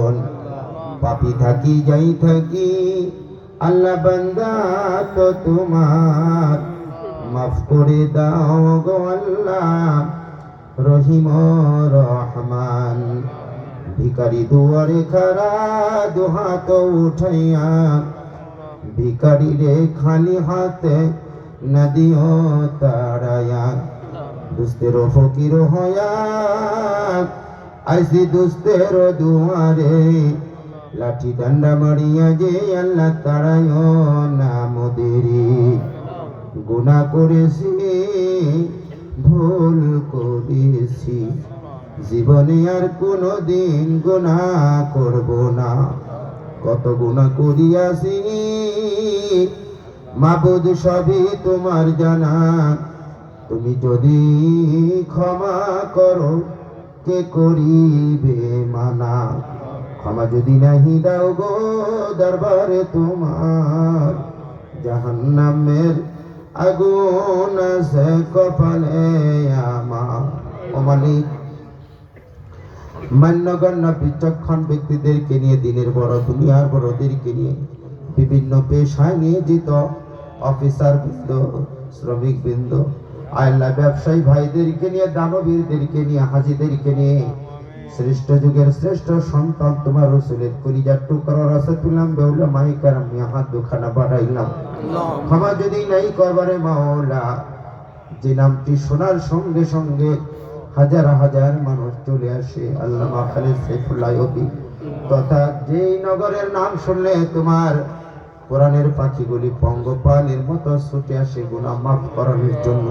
পালন। পাপী থাকি যাই থাকি আল্লাহ বান্দা তো তোমার, মাফ করে দাও গো আল্লাহ রহিম রহমান। ভিখারি দুয়ারে খাড়া দুহাত উঠাইয়া, ভিখারি রে খালি হাতে না দিও তাড়াইয়া। দুস্তের ফকির হয়া আইসি দুস্তের দুয়ারে, লাঠি ডান্ডা মারিয়া যে আল্লাহ তাড়ায় না মোদেরি। গুনাহ করেছি ভুল করেছি, জীবনে আর কোনো দিন গুনাহ করব না। কত গুনাহ করিয়াছি মাবুদ সবই তোমার জানা, তুমি যদি ক্ষমা করো কে করিবে মানা। ক্ষমা যদি নাহি দাও গো দরবারে তোমার, জাহান্নামের আগুন আছে কপালে আমার। ও মালিক, মান্যগণ্য বিচক্ষণ ব্যক্তিদেরকে নিয়ে, দিনের বড় দুনিয়ার বড়দেরকে নিয়ে, বিভিন্ন পেশায় নিয়োজিত অফিসার বৃন্দ, শ্রমিক বৃন্দ, আল্লাহ ব্যবসায়ী ভাইদেরকে নিয়ে, দানবীরদেরকে নিয়ে, হাজিদেরকে নিয়ে, শ্রেষ্ঠ যুগের শ্রেষ্ঠ সন্তান তোমার রাসূলের কলিজার টুকরা রাসূলুল্লাহ বেউলা মাইকার আমি হাত দুখানা বাড়াইলাম। ক্ষমা যদি নাই করবারে মাওলা, যে নামটি শোনার সঙ্গে সঙ্গে হাজার হাজার মানুষ চলে আসে, আল্লামা খালেদ সাইফুল্লাহ আইয়ুবী, তথা যেই নগরের নাম শুনলে তোমার কোরআনের পাখিগুলি পঙ্গপালের মতো ছুটে আসে গুনাহ মাফ করানোর জন্য।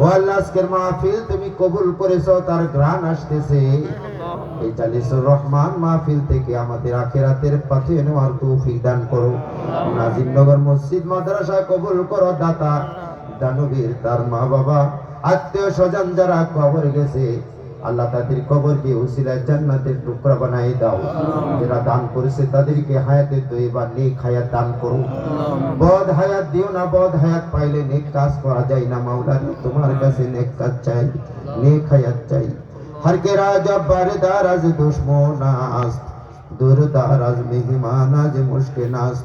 ও আল্লাহ, আজকের মাহফিল তুমি কবুল করেছো, তার ঘ্রাণ আসতেছে। এই জালিসুর রহমান মাহফিল থেকে আমাদের আখিরাতের পথে নেওয়ার তৌফিক দান করো। নাজিমনগর মসজিদ মাদ্রাসা কবুল করো। দাতা দানবীর, তার মা বাবা, আত্মীয় স্বজন যারা কবর গেছে, আল্লাহ তাদের কবরকে উসিলায় জান্নাতের টুকরা বানাই দাও। যারা দান করেছে তাদেরকে হায়াতে তৈবা নেক হায়াত দান করো। বদ হায়াত দিও না, বদ হায়াত পাইলে নেক কাজ করা যায় না। মাওলা, তোমার কাছে নেক কাজ চাই, নেক হায়াত চাই। हर के राज अब्बार दाराज दुश्मनास्त, दूर दाराज मेहमान आज मुश्किनास्त।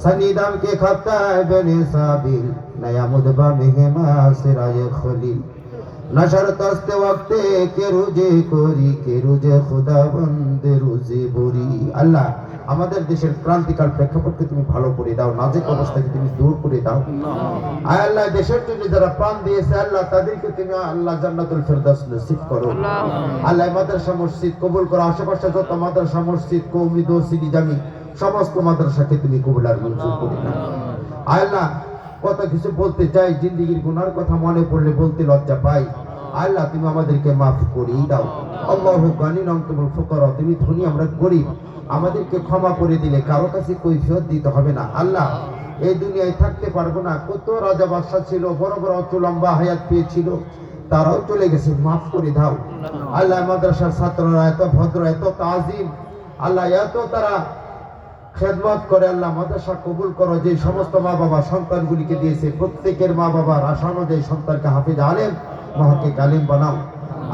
सनीदम के खत्ता है बने साबिल, नया मुदबा मेहमा सिराय खलील। नशर तस्ते वक्ते के रुजे कोरी, के रुजे खुदा बंदे रुजे बुरी। अल्लाह, আমাদের দেশের ক্রান্তিকাল প্রেক্ষাপটকে তুমি ভালো করে দাও, নাজেক অবস্থাকে তুমি দূর করে দাও। আয় আল্লাহ, দেশের জন্য যারা প্রাণ দিয়েছে আল্লাহ, তাদেরকে তুমি আল্লাহ জান্নাতুল ফেরদাউস নসিব করো। আল্লাহ, মাদ্রাসা মসজিদ কবুল করো। আশেপাশে যত মাদ্রাসা মসজিদ, কওমি দরসি জামি, সমস্ত মাদ্রাসাকে তুমি কবুল আর মঞ্জুর করে নাও। আয় আল্লাহ, কত কিছু বলতে চাই, জিন্দেগীর গুনার কথা মনে পড়লে বলতে লজ্জা পাই। আল্লাহ, তুমি আমাদেরকে মাফ করেই দাও। আল্লাহু গানিন আনতুমুল ফুকারা, তুমি ধনী আমরা গরিব, আমাদেরকে ক্ষমা করে দিলে কারো কাছে কৈফিয়ত দিতে হবে না। আল্লাহ, এই দুনিয়ায় থাকতে পারবো না। কত রাজা বাদশা ছিল, বড় বড় অত লম্বা হায়াত পেয়েছিল, তারাও চলে গেছে, মাফ করে দাও। আল্লাহ, মাদ্রাসার ছাত্ররা এত ভদ্র, এত তাজিম, আল্লাহ এত তারা খেদমত করে। আল্লাহ, মাদ্রাসা কবুল করো। যে সমস্ত মা বাবা সন্তানগুলিকে দিয়েছে, প্রত্যেকের মা বাবার আশা অনুযায়ী সন্তানকে হাফিজ আলেম, মহাকে আলেম বানাও।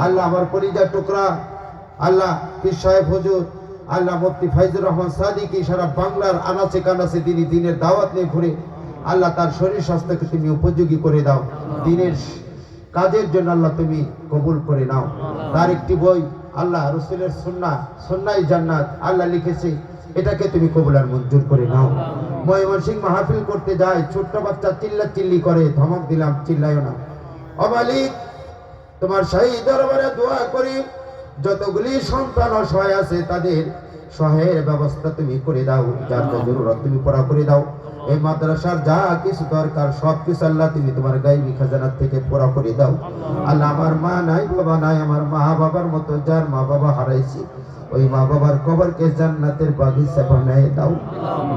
আল্লাহ, আমার পরিজার টুকরা আল্লাহ পীর সাহেব হুজুর, আল্লাহ মুফতি ফাইজুর রহমান সাদিকি সারা বাংলার আনাচে কানাচে তিনি দিনের দাওয়াত নিয়ে ঘুরে, আল্লাহ তার শরীর স্বাস্থ্যকে তুমি উপযোগী করে দাও, দিনের কাজের জন্য আল্লাহ তুমি কবুল করে নাও। তার একটি বই আল্লাহ রাসূলের সুন্নাহ, সুন্নাই জান্নাত আল্লাহ লিখেছে, এটাকে তুমি কবুল আর মঞ্জুর করে নাও। ময়মনসিংহ মাহফিল করতে যায়, ছোট্ট বাচ্চা চিল্লা চিল্লি করে, ধমক দিলাম চিল্লাইও না। ও মালিক, তোমার শাহী দরবারে দোয়া করি, যতগুলি সন্তান অসহায় আছে তাদের সহায়ের ব্যবস্থা তুমি করে দাও, যার যা জরুরত তুমি পুরা করে দাও। এই মাদ্রাসার যা কিছু দরকার সব কিছু আল্লাহ তুমি তোমার গায়বী খাজানা থেকে পুরা করে দাও। আল্লাহ, আমার মা নাই, বাবা নাই, আমার মা বাবার মতো যার মা বাবা হারাইছি, ওই মা বাবার কবরকে জান্নাতের বাগিচা বানায় দাও।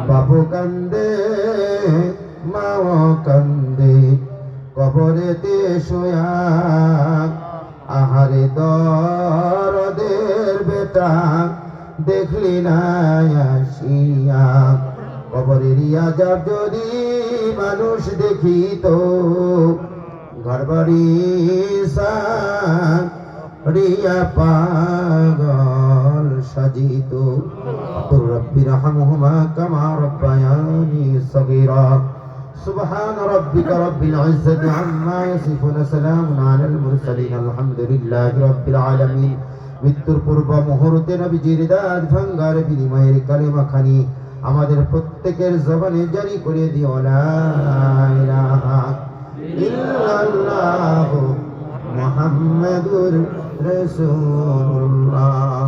বাবু কান্দে, মাও কান্দে, কবরেতে শোয়া, আহারে দরদের বেটা দেখলি না আসিয়া। কবরের আযাব যদি মানুষ দেখিত, ঘরবাড়ি সারিয়া পাগল সাজিত قل رب ارحمهما كما ربياني صغيرا سبحان ربك رب العزة عما يصفون سلام على المرسلين الحمد لله رب العالمين মৃত্যুর পূর্ব মুহূর্তে নবীজির দাঁত ভাঙ্গার বিনিময়ের কালেমা খানি আমাদের প্রত্যেকের জবানে জারি করে দিও লা ইলাহা ইল্লাল্লাহু মুহাম্মাদুর রাসূলুল্লাহ।